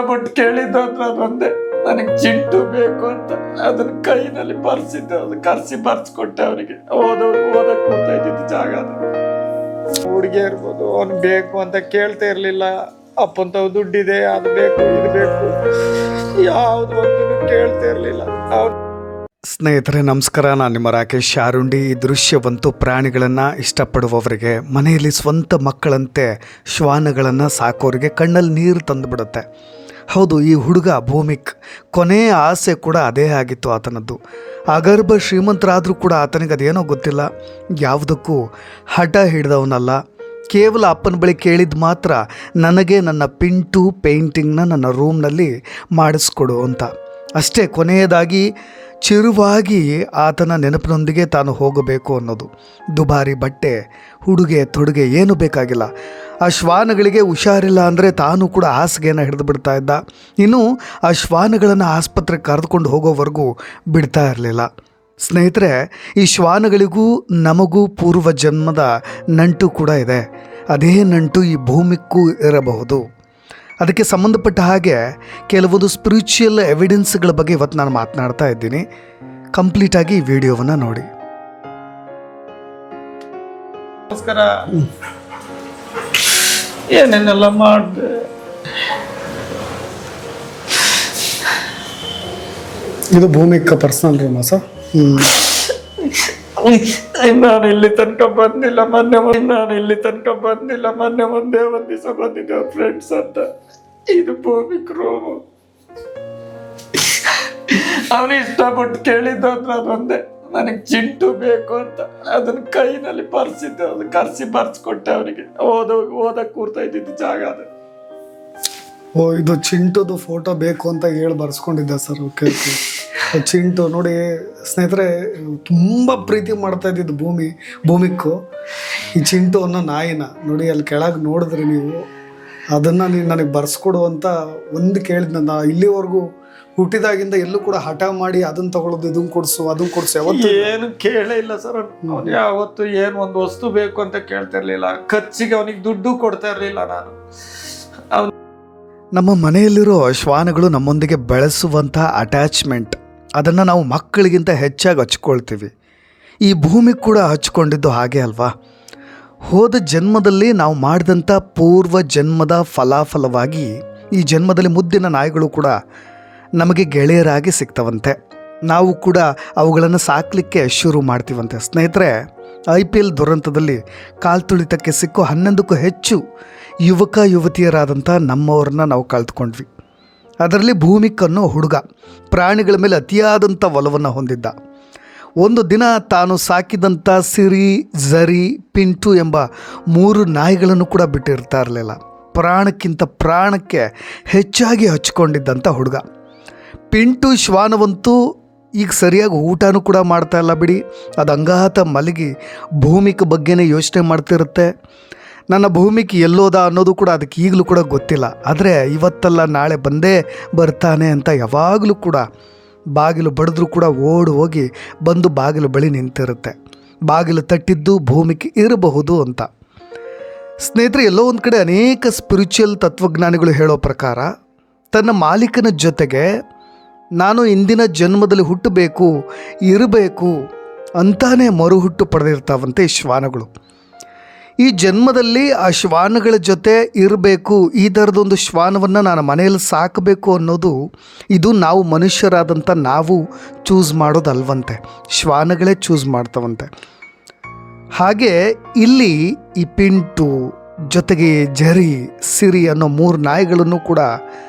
ಇಷ್ಟಪಟ್ಟು ಕೇಳಿದ್ದು ಅಂದ್ರೆ ಅದೊಂದೇ, ನನಗೆ ಚಿಂಟು ಬೇಕು ಅಂತ. ಅದನ್ನ ಕೈನಲ್ಲಿ ಬರ್ಸಿದ್ದೆ, ಅದು ಕರ್ಸಿ ಬರ್ಸ್ಕೊಟ್ಟೆ ಅವರಿಗೆ. ಓದಕ್ ಹೋಗ್ತಾ ಇದ್ದಿದ್ದು ಜಾಗ ಅದು. ಹುಡುಗಿ ಇರ್ಬೋದು, ಅವ್ನು ಬೇಕು ಅಂತ ಕೇಳ್ತಾ ಇರ್ಲಿಲ್ಲ. ಅಪ್ಪಂತ ದುಡ್ಡಿದೆ, ಅದು ಬೇಕು ಇದು ಬೇಕು, ಯಾವ್ದು ಒಂದು ಕೇಳ್ತಾ ಇರ್ಲಿಲ್ಲ. ಸ್ನೇಹಿತರೆ ನಮಸ್ಕಾರ, ನಾನು ನಿಮ್ಮ ರಾಕೇಶ್ ಶಾರುಂಡಿ. ಈ ದೃಶ್ಯವಂತೂ ಪ್ರಾಣಿಗಳನ್ನು ಇಷ್ಟಪಡುವವರಿಗೆ, ಮನೆಯಲ್ಲಿ ಸ್ವಂತ ಮಕ್ಕಳಂತೆ ಶ್ವಾನಗಳನ್ನು ಸಾಕೋರಿಗೆ ಕಣ್ಣಲ್ಲಿ ನೀರು ತಂದುಬಿಡುತ್ತೆ. ಹೌದು, ಈ ಹುಡುಗ ಭೂಮಿಕ್ ಕೊನೆಯ ಆಸೆ ಕೂಡ ಅದೇ ಆಗಿತ್ತು ಆತನದ್ದು. ಅಗರ್ಭ ಶ್ರೀಮಂತರಾದರೂ ಕೂಡ ಆತನಿಗೆ ಅದೇನೋ ಗೊತ್ತಿಲ್ಲ, ಯಾವುದಕ್ಕೂ ಹಠ ಹಿಡಿದವನಲ್ಲ. ಕೇವಲ ಅಪ್ಪನ ಬಳಿ ಕೇಳಿದ್ದು ಮಾತ್ರ, ನನಗೆ ನನ್ನ ಪಿಂಟು ಪೇಂಟಿಂಗ್ನ ನನ್ನ ರೂಮ್ನಲ್ಲಿ ಮಾಡಿಸ್ಕೊಡು ಅಂತ ಅಷ್ಟೇ. ಕೊನೆಯದಾಗಿ ಚಿರುವಾಗಿ ಆತನ ನೆನಪಿನೊಂದಿಗೆ ತಾನು ಹೋಗಬೇಕು ಅನ್ನೋದು. ದುಬಾರಿ ಬಟ್ಟೆ, ಉಡುಗೆ ತೊಡುಗೆ ಏನೂ ಬೇಕಾಗಿಲ್ಲ. ಆ ಶ್ವಾನಗಳಿಗೆ ಹುಷಾರಿಲ್ಲ ಅಂದರೆ ತಾನು ಕೂಡ ಹಾಸಿಗೆಯನ್ನು ಹಿಡಿದು ಬಿಡ್ತಾ ಇದ್ದ. ಇನ್ನು ಆ ಶ್ವಾನಗಳನ್ನು ಆಸ್ಪತ್ರೆಗೆ ಕರೆದುಕೊಂಡು ಹೋಗೋವರೆಗೂ ಬಿಡ್ತಾ ಇರಲಿಲ್ಲ. ಸ್ನೇಹಿತರೆ, ಈ ಶ್ವಾನಗಳಿಗೂ ನಮಗೂ ಪೂರ್ವ ಜನ್ಮದ ನಂಟು ಕೂಡ ಇದೆ. ಅದೇ ನಂಟು ಈ ಭೂಮಿಕ್ಕೂ ಇರಬಹುದು. ಅದಕ್ಕೆ ಸಂಬಂಧಪಟ್ಟ ಹಾಗೆ ಕೆಲವೊಂದು ಸ್ಪಿರಿಚುವಲ್ ಎವಿಡೆನ್ಸ್ಗಳ ಬಗ್ಗೆ ಇವತ್ತು ನಾನು ಮಾತನಾಡ್ತಾ ಇದ್ದೀನಿ. ಕಂಪ್ಲೀಟಾಗಿ ಈ ವಿಡಿಯೋವನ್ನು ನೋಡಿ. ನಮಸ್ಕಾರ. ಏನೇನೆಲ್ಲ ಮಾಡಿದೆ, ಇದು ಭೂಮಿಕ ಪರ್ಸನಲ್ ರೂಮಾ ಸರ್? ನಾನು ಇಲ್ಲಿ ತನಕ ಬಂದಿಲ್ಲ. ಮೊನ್ನೆ ಒಂದೇ ಒಂದ್ ದಿವಸ ಬಂದಿದ್ದೆ ಫ್ರೆಂಡ್ಸ್ ಅಂತ. ಇದು ಭೂಮಿಕ್ ರೂಮು. ಅವನು ಇಷ್ಟಪಟ್ಟು ಕೇಳಿದ್ದು ಅಂದ್ರೆ ಅದೊಂದೇ, ನನಗೆ ಚಿಂಟು ಬೇಕು ಅಂತ. ಅದನ್ನ ಕೈನಲ್ಲಿ ಬರ್ಸಿದ್ದೆ, ಅದು ಕರ್ಸಿ ಬರ್ಸ್ಕೊಟ್ಟೆ ಅವರಿಗೆ. ಓದಕ್ ಕೂರ್ತಾ ಇದ್ದಿದ್ದು ಜಾಗ ಅದು. ಓ, ಇದು ಚಿಂಟುದು ಫೋಟೋ ಬೇಕು ಅಂತ ಹೇಳಿ ಬರ್ಸ್ಕೊಂಡಿದ್ದೆ ಸರ್. Okay okay. ಚಿಂಟು ನೋಡಿ ಸ್ನೇಹಿತರೆ, ತುಂಬ ಪ್ರೀತಿ ಮಾಡ್ತಾ ಇದ್ದಿದ್ದು ಭೂಮಿಕ್ಕು ಈ ಚಿಂಟು ಅನ್ನೋ ನಾಯಿನ. ನೋಡಿ ಅಲ್ಲಿ ಕೆಳಗೆ ನೋಡಿದ್ರಿ ನೀವು, ಅದನ್ನು ನೀನು ನನಗೆ ಬರ್ಸ್ಕೊಡು ಅಂತ ಒಂದು ಕೇಳಿದ್. ನಾನು ಇಲ್ಲಿವರೆಗೂ ಹುಟ್ಟಿದಾಗಿಂದ ಎಲ್ಲೂ ಕೂಡ ಹಠ ಮಾಡಿ ಅದನ್ನು ತಗೊಳ್ಳೋದು, ಇದನ್ನು ಕೊಡಿಸು ಯಾವತ್ತು ಏನು ಕೇಳೇ ಇಲ್ಲ ಸರ್. ಅವ್ನು ಯಾವತ್ತು ಏನು ಒಂದು ವಸ್ತು ಬೇಕು ಅಂತ ಕೇಳ್ತಾ ಇರ್ಲಿಲ್ಲ. ಖರ್ಚಿಗೆ ಅವನಿಗೆ ದುಡ್ಡು ಕೊಡ್ತಾ ಇರ್ಲಿಲ್ಲ ನಾನು. ನಮ್ಮ ಮನೆಯಲ್ಲಿರೋ ಶ್ವಾನಗಳು ನಮ್ಮೊಂದಿಗೆ ಬೆಳೆಸುವಂಥ ಅಟ್ಯಾಚ್ಮೆಂಟ್, ಅದನ್ನು ನಾವು ಮಕ್ಕಳಿಗಿಂತ ಹೆಚ್ಚಾಗಿ ಹಚ್ಕೊಳ್ತೀವಿ. ಈ ಭೂಮಿ ಕೂಡ ಹಚ್ಕೊಂಡಿದ್ದು ಹಾಗೆ ಅಲ್ವಾ? ಹೋದ ಜನ್ಮದಲ್ಲಿ ನಾವು ಮಾಡಿದಂಥ ಪೂರ್ವ ಜನ್ಮದ ಫಲಾಫಲವಾಗಿ ಈ ಜನ್ಮದಲ್ಲಿ ಮುದ್ದಿನ ನಾಯಿಗಳು ಕೂಡ ನಮಗೆ ಗೆಳೆಯರಾಗಿ ಸಿಗ್ತವಂತೆ. ನಾವು ಕೂಡ ಅವುಗಳನ್ನು ಸಾಕಲಿಕ್ಕೆ ಶುರು ಮಾಡ್ತೀವಂತೆ. ಸ್ನೇಹಿತರೆ, IPL ದುರಂತದಲ್ಲಿ ಕಾಲ್ತುಳಿತಕ್ಕೆ ಸಿಕ್ಕು 11ಕ್ಕೂ ಹೆಚ್ಚು ಯುವಕ ಯುವತಿಯರಾದಂಥ ನಮ್ಮವ್ರನ್ನ ನಾವು ಕಳೆದುಕೊಂಡ್ವಿ. ಅದರಲ್ಲಿ ಭೂಮಿಕ್ ಅನ್ನೋ ಹುಡುಗ ಪ್ರಾಣಿಗಳ ಮೇಲೆ ಅತಿಯಾದಂಥ ಒಲವನ್ನು ಹೊಂದಿದ್ದ. ಒಂದು ದಿನ ತಾನು ಸಾಕಿದಂಥ ಸಿರಿ, ಝರಿ, ಪಿಂಟು ಎಂಬ 3 ನಾಯಿಗಳನ್ನು ಕೂಡ ಬಿಟ್ಟಿರ್ತಾ ಇರಲಿಲ್ಲ. ಪ್ರಾಣಕ್ಕಿಂತ ಪ್ರಾಣಕ್ಕೆ ಹೆಚ್ಚಾಗಿ ಹಚ್ಕೊಂಡಿದ್ದಂಥ ಹುಡುಗ. ಪಿಂಟು ಶ್ವಾನವಂತೂ ಈಗ ಸರಿಯಾಗಿ ಊಟನೂ ಕೂಡ ಮಾಡ್ತಾ ಇಲ್ಲ ಬಿಡಿ. ಅದು ಅಂಗಾತ ಮಲಗಿ ಭೂಮಿಕ್ ಬಗ್ಗೆನೇ ಯೋಚನೆ ಮಾಡ್ತಿರುತ್ತೆ. ನನ್ನ ಭೂಮಿಕ್ ಎಲ್ಲೋದ ಅನ್ನೋದು ಕೂಡ ಅದಕ್ಕೆ ಈಗಲೂ ಕೂಡ ಗೊತ್ತಿಲ್ಲ. ಆದರೆ ಇವತ್ತಲ್ಲ ನಾಳೆ ಬಂದೇ ಬರ್ತಾನೆ ಅಂತ ಯಾವಾಗಲೂ ಕೂಡ ಬಾಗಿಲು ಬಡಿದ್ರೂ ಕೂಡ ಓಡಿ ಹೋಗಿ ಬಂದು ಬಾಗಿಲು ಬಳಿ ನಿಂತಿರುತ್ತೆ. ಬಾಗಿಲು ತಟ್ಟಿದ್ದು ಭೂಮಿಕ್ ಇರಬಹುದು ಅಂತ. ಸ್ನೇಹಿತರೆ, ಎಲ್ಲೋ ಒಂದು ಕಡೆ ಅನೇಕ ಸ್ಪಿರಿಚುವಲ್ ತತ್ವಜ್ಞಾನಿಗಳು ಹೇಳೋ ಪ್ರಕಾರ ತನ್ನ ಮಾಲೀಕನ ಜೊತೆಗೆ ನಾನು ಇಂದಿನ ಜನ್ಮದಲ್ಲಿ ಹುಟ್ಟಬೇಕು, ಇರಬೇಕು ಅಂತಾನೆ ಮರುಹುಟ್ಟು ಪಡೆದಿರ್ತಾವಂತೆ ಈ ಶ್ವಾನಗಳು. ಈ ಜನ್ಮದಲ್ಲಿ ಆ ಶ್ವಾನಗಳ ಜೊತೆ ಇರಬೇಕು, ಈ ಥರದೊಂದು ಶ್ವಾನವನ್ನು ನಾನು ಮನೆಯಲ್ಲಿ ಸಾಕಬೇಕು ಅನ್ನೋದು ಇದು ನಾವು ಮನುಷ್ಯರಾದಂಥ ನಾವು ಚೂಸ್ ಮಾಡೋದಲ್ವಂತೆ, ಶ್ವಾನಗಳೇ ಚೂಸ್ ಮಾಡ್ತವಂತೆ. ಹಾಗೆ ಇಲ್ಲಿ ಈ ಪಿಂಟು ಜೊತೆಗೆ ಜರಿ, ಸಿರಿ ಅನ್ನೋ 3 ನಾಯಿಗಳನ್ನು ಕೂಡ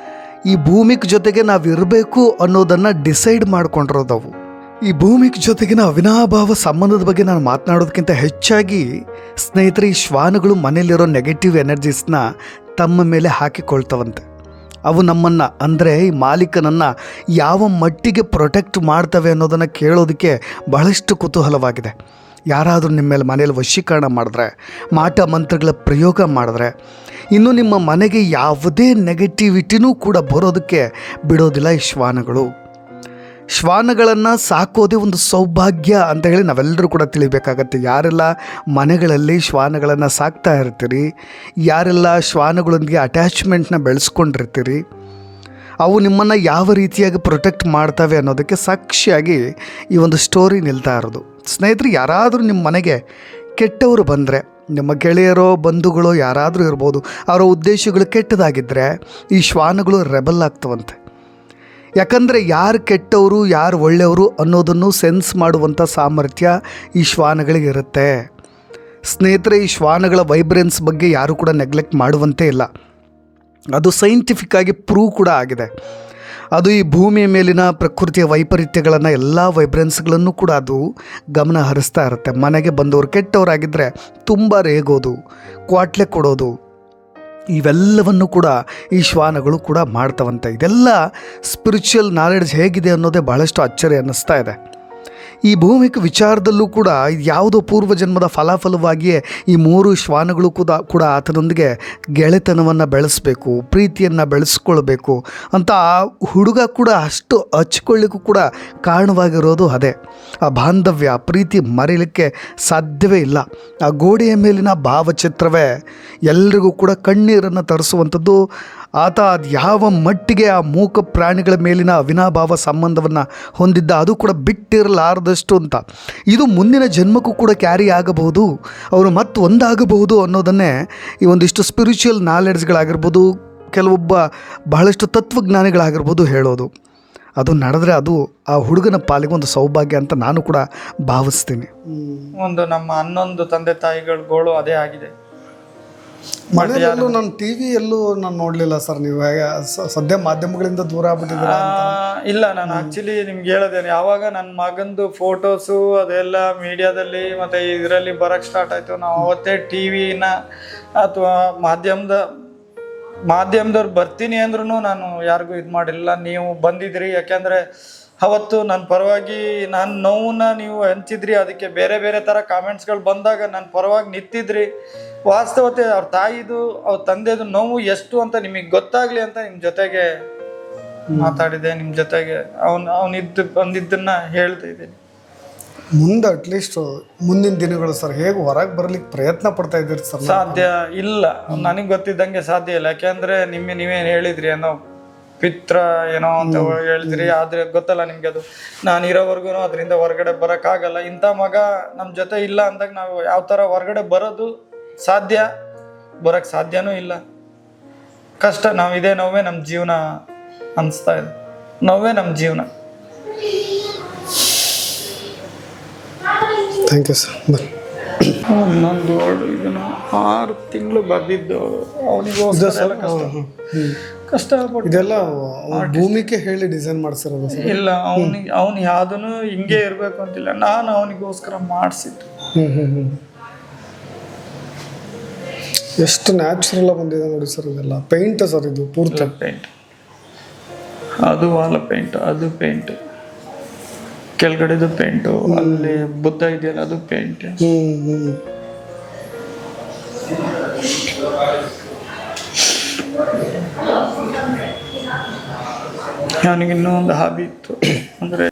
ಈ ಭೂಮಿಕ್ ಜೊತೆಗೆ ನಾವು ಇರಬೇಕು ಅನ್ನೋದನ್ನು ಡಿಸೈಡ್ ಮಾಡ್ಕೊಂಡಿರೋದವು. ಈ ಭೂಮಿಕ್ ಜೊತೆಗಿನ ಅವಿನಾಭಾವ ಸಂಬಂಧದ ಬಗ್ಗೆ ನಾನು ಮಾತನಾಡೋದಕ್ಕಿಂತ ಹೆಚ್ಚಾಗಿ ಸ್ನೇಹಿತರೆ, ಈ ಶ್ವಾನಗಳು ಮನೆಯಲ್ಲಿರೋ ನೆಗೆಟಿವ್ ಎನರ್ಜೀಸ್ನ ತಮ್ಮ ಮೇಲೆ ಹಾಕಿಕೊಳ್ತವಂತೆ. ಅವು ನಮ್ಮನ್ನು, ಅಂದರೆ ಈ ಮಾಲೀಕನನ್ನು ಯಾವ ಮಟ್ಟಿಗೆ ಪ್ರೊಟೆಕ್ಟ್ ಮಾಡ್ತವೆ ಅನ್ನೋದನ್ನು ಕೇಳೋದಕ್ಕೆ ಬಹಳಷ್ಟು ಕುತೂಹಲವಾಗಿದೆ. ಯಾರಾದರೂ ನಿಮ್ಮ ಮೇಲೆ ಮನೆಯಲ್ಲಿ ವಶೀಕರಣ ಮಾಡಿದ್ರೆ, ಮಾಟ ಮಂತ್ರಗಳ ಪ್ರಯೋಗ ಮಾಡಿದ್ರೆ, ಇನ್ನು ನಿಮ್ಮ ಮನೆಗೆ ಯಾವುದೇ ನೆಗೆಟಿವಿಟಿನೂ ಕೂಡ ಬರೋದಕ್ಕೆ ಬಿಡೋದಿಲ್ಲ ಈ ಶ್ವಾನಗಳು. ಶ್ವಾನಗಳನ್ನು ಸಾಕೋದೇ ಒಂದು ಸೌಭಾಗ್ಯ ಅಂತ ಹೇಳಿ ನಾವೆಲ್ಲರೂ ಕೂಡ ತಿಳಿಬೇಕಾಗತ್ತೆ. ಯಾರೆಲ್ಲ ಮನೆಗಳಲ್ಲಿ ಶ್ವಾನಗಳನ್ನು ಸಾಕ್ತಾ ಇರ್ತೀರಿ, ಯಾರೆಲ್ಲ ಶ್ವಾನಗಳೊಂದಿಗೆ ಅಟ್ಯಾಚ್ಮೆಂಟ್ನ ಬೆಳೆಸ್ಕೊಂಡಿರ್ತೀರಿ, ಅವು ನಿಮ್ಮನ್ನು ಯಾವ ರೀತಿಯಾಗಿ ಪ್ರೊಟೆಕ್ಟ್ ಮಾಡ್ತವೆ ಅನ್ನೋದಕ್ಕೆ ಸಾಕ್ಷಿಯಾಗಿ ಈ ಒಂದು ಸ್ಟೋರಿ ನಿಲ್ತಾ ಇರೋದು. ಸ್ನೇಹಿತರೆ, ಯಾರಾದರೂ ನಿಮ್ಮ ಮನೆಗೆ ಕೆಟ್ಟವರು ಬಂದರೆ, ನಿಮ್ಮ ಗೆಳೆಯರೋ ಬಂಧುಗಳೋ ಯಾರಾದರೂ ಇರ್ಬೋದು, ಅವರ ಉದ್ದೇಶಗಳು ಕೆಟ್ಟದಾಗಿದ್ದರೆ ಈ ಶ್ವಾನಗಳು ರೆಬಲ್ ಆಗ್ತವಂತೆ. ಯಾಕಂದರೆ ಯಾರು ಕೆಟ್ಟವರು ಯಾರು ಒಳ್ಳೆಯವರು ಅನ್ನೋದನ್ನು ಸೆನ್ಸ್ ಮಾಡುವಂಥ ಸಾಮರ್ಥ್ಯ ಈ ಶ್ವಾನಗಳಿಗೆ ಇರುತ್ತೆ. ಸ್ನೇಹಿತರೆ, ಈ ಶ್ವಾನಗಳ ವೈಬ್ರೆನ್ಸ್ ಬಗ್ಗೆ ಯಾರೂ ಕೂಡ ನೆಗ್ಲೆಕ್ಟ್ ಮಾಡುವಂತೆ ಇಲ್ಲ. ಅದು ಸೈಂಟಿಫಿಕ್ಕಾಗಿ ಪ್ರೂವ್ ಕೂಡ ಆಗಿದೆ. ಅದು ಈ ಭೂಮಿಯ ಮೇಲಿನ ಪ್ರಕೃತಿಯ ವೈಪರೀತ್ಯಗಳನ್ನು ಎಲ್ಲ ವೈಬ್ರೆನ್ಸ್ಗಳನ್ನು ಕೂಡ ಅದು ಗಮನ ಹರಿಸ್ತಾ ಇರುತ್ತೆ. ಮನೆಗೆ ಬಂದವರು ಕೆಟ್ಟವರಾಗಿದ್ದರೆ ತುಂಬ ರೇಗೋದು, ಕ್ವಾಟ್ಲೆ ಕೊಡೋದು, ಇವೆಲ್ಲವನ್ನು ಕೂಡ ಈ ಶ್ವಾನಗಳು ಕೂಡ ಮಾಡ್ತವಂತೆ. ಇದೆಲ್ಲ ಸ್ಪಿರಿಚುವಲ್ ನಾಲೆಡ್ಜ್ ಹೇಗಿದೆ ಅನ್ನೋದೇ ಭಾಳಷ್ಟು ಅಚ್ಚರಿ ಅನ್ನಿಸ್ತಾ ಇದೆ. ಈ ಭೌಮಿಕ ವಿಚಾರದಲ್ಲೂ ಕೂಡ ಯಾವುದೋ ಪೂರ್ವಜನ್ಮದ ಫಲಾಫಲವಾಗಿಯೇ ಈ 3 ಶ್ವಾನಗಳು ಕೂಡ ಆತನೊಂದಿಗೆ ಗೆಳೆತನವನ್ನು ಬೆಳೆಸಬೇಕು, ಪ್ರೀತಿಯನ್ನು ಬೆಳೆಸ್ಕೊಳ್ಬೇಕು ಅಂತ ಆ ಹುಡುಗ ಕೂಡ ಅಷ್ಟು ಹಚ್ಕೊಳ್ಳಿಕ್ಕೂ ಕೂಡ ಕಾರಣವಾಗಿರೋದು ಅದೇ. ಆ ಬಾಂಧವ್ಯ ಪ್ರೀತಿ ಮರೀಲಿಕ್ಕೆ ಸಾಧ್ಯವೇ ಇಲ್ಲ. ಆ ಗೋಡೆಯ ಮೇಲಿನ ಭಾವಚಿತ್ರವೇ ಎಲ್ರಿಗೂ ಕೂಡ ಕಣ್ಣೀರನ್ನು ತರಿಸುವಂಥದ್ದು. ಆತ ಅದು ಯಾವ ಮಟ್ಟಿಗೆ ಆ ಮೂಕ ಪ್ರಾಣಿಗಳ ಮೇಲಿನ ಅವಿನಾಭಾವ ಸಂಬಂಧವನ್ನು ಹೊಂದಿದ್ದ, ಅದು ಕೂಡ ಬಿಟ್ಟಿರಲಾರದಷ್ಟು ಅಂತ. ಇದು ಮುಂದಿನ ಜನ್ಮಕ್ಕೂ ಕೂಡ ಕ್ಯಾರಿ ಆಗಬಹುದು, ಅವರು ಮತ್ತೆ ಒಂದಾಗಬಹುದು ಅನ್ನೋದನ್ನೇ ಈ ಒಂದಿಷ್ಟು ಸ್ಪಿರಿಚುವಲ್ ನಾಲೆಡ್ಜ್ಗಳಾಗಿರ್ಬೋದು, ಕೆಲವೊಬ್ಬ ಬಹಳಷ್ಟು ತತ್ವಜ್ಞಾನಿಗಳಾಗಿರ್ಬೋದು ಹೇಳೋದು. ಅದು ನಡೆದ್ರೆ ಅದು ಆ ಹುಡುಗನ ಪಾಲಿಗೆ ಒಂದು ಸೌಭಾಗ್ಯ ಅಂತ ನಾನು ಕೂಡ ಭಾವಿಸ್ತೀನಿ. ಒಂದು ನಮ್ಮ 11 ತಂದೆ ತಾಯಿಗಳ ಗೋಳು ಅದೇ ಆಗಿದೆ. ಮನೆಯಲ್ಲೂ ನಾನು ಟಿವಿಯಲ್ಲೂ ನಾನು ನೋಡಲಿಲ್ಲ ಸರ್. ನೀವು ಸದ್ಯ ಮಾಧ್ಯಮಗಳಿಂದ ದೂರ ಆಗ್ಬಿಟ್ಟಿದ್ದೀರಾ? ಇಲ್ಲ, ನಾನು ಆಕ್ಚುಲಿ ನಿಮ್ಗೆ ಹೇಳೋದೇನೆ, ಯಾವಾಗ ನನ್ನ ಮಗಂದು ಫೋಟೋಸು ಅದೆಲ್ಲ ಮೀಡಿಯಾದಲ್ಲಿ ಮತ್ತು ಇದರಲ್ಲಿ ಬರೋಕ್ಕೆ ಸ್ಟಾರ್ಟ್ ಆಯಿತು, ನಾವು ಅವತ್ತೇ ಟಿವಿನ ಅಥವಾ ಮಾಧ್ಯಮದವ್ರು ಬರ್ತೀನಿ ಅಂದ್ರೂ ನಾನು ಯಾರಿಗೂ ಇದು ಮಾಡಿಲ್ಲ. ನೀವು ಬಂದಿದ್ರಿ, ಯಾಕೆಂದರೆ ಅವತ್ತು ನನ್ನ ಪರವಾಗಿ ನನ್ನ ನೋವನ್ನ ನೀವು ಹಂಚಿದ್ರಿ. ಅದಕ್ಕೆ ಬೇರೆ ಬೇರೆ ಥರ ಕಾಮೆಂಟ್ಸ್ಗಳು ಬಂದಾಗ ನನ್ನ ಪರವಾಗಿ ನಿಂತಿದ್ರಿ. ವಾಸ್ತವತೆ ಅವ್ರ ತಾಯಿದು ಅವ್ರ ತಂದೆದು ನೋವು ಎಷ್ಟು ಅಂತ ನಿಮಗೆ ಗೊತ್ತಾಗ್ಲಿ ಅಂತ ನಿಮ್ಮ ಜೊತೆಗೆ ಮಾತಾಡಿದೆ, ನಿಮ್ಮ ಜೊತೆಗೆ ಬಂದಿದ್ದನ್ನ ಹೇಳ್ತಾ ಇದ್ದೀನಿ. ಮುಂದೆ ಅಟ್ಲೀಸ್ಟ್ ಮುಂದಿನ ದಿನಗಳು ಸರ್ ಹೇಗೆ ಹೊರಗೆ ಬರ್ಲಿಕ್ಕೆ ಪ್ರಯತ್ನ ಪಡ್ತಾ ಇದ್ದೀರಿ ಸರ್? ಸಾಧ್ಯ ಇಲ್ಲ, ನನಗೆ ಗೊತ್ತಿದ್ದಂಗೆ ಸಾಧ್ಯ ಇಲ್ಲ. ಯಾಕೆಂದ್ರೆ ನೀವೇನು ಹೇಳಿದ್ರಿ ಅನ್ನೋ ಪಿತ್ರ ಏನೋ ಅಂತ ಹೇಳಿದ್ರಿ, ಆದ್ರೆ ಗೊತ್ತಲ್ಲ ನಿಮ್ಗೆ, ಅದು ನಾನು ಇರೋವರೆಗೂ ಅದರಿಂದ ಹೊರಗಡೆ ಬರೋಕ್ಕಾಗಲ್ಲ. ಇಂಥ ಮಗ ನಮ್ಮ ಜೊತೆ ಇಲ್ಲ ಅಂದಾಗ ನಾವು ಯಾವ ಥರ ಹೊರಗಡೆ ಬರೋದು ಸಾಧ್ಯ? ಬರೋಕ್ಕೆ ಸಾಧ್ಯನೂ ಇಲ್ಲ. ಕಷ್ಟ. ನಾವು ಇದೇ ನೋವೇ ನಮ್ಮ ಜೀವನ ಅನಿಸ್ತಾ ಇದೆ, ನೋವೇ ನಮ್ಮ ಜೀವನ. Thank you sir. ಇನ್ನೊಂದು ಇದನ್ನು 6 ತಿಂಗಳು ಬರ್ದಿದ್ದು ಅವನಿಗೋಸ್ಕರ ಕಷ್ಟಪಟ್ಟು ಇದೆಲ್ಲ ಭೂಮಿಕೆ ಹೇಳಿ ಡಿಸೈನ್ ಮಾಡಿಸಿರೋದು? ಇಲ್ಲ, ಅವನು ಯಾವ್ದೂ ಹಿಂಗೆ ಇರಬೇಕು ಅಂತಿಲ್ಲ, ನಾನು ಅವನಿಗೋಸ್ಕರ ಮಾಡಿಸಿದ್ದು. ಎಷ್ಟು ನ್ಯಾಚುರಲ್ ಬಂದಿದೆ ನೋಡಿ ಸರ್. ಇದೆಲ್ಲ ಪೇಂಟ್ ಸರ್, ಇದು ಪೂರ್ತಿ ಪೇಂಟ್. ಅದು ವಾಲ್ ಪೇಂಟ್, ಅದು ಪೇಂಟ್, ಕೆಳಗಡೆದು ಪೇಂಟು, ಅಲ್ಲಿ ಬುದ್ಧ ಇದೆಯಲ್ಲ ಅದು ಪೇಂಟ್. ನನಗೆ ಇನ್ನೂ ಒಂದು ಹಾಬಿ ಇತ್ತು, ಅಂದರೆ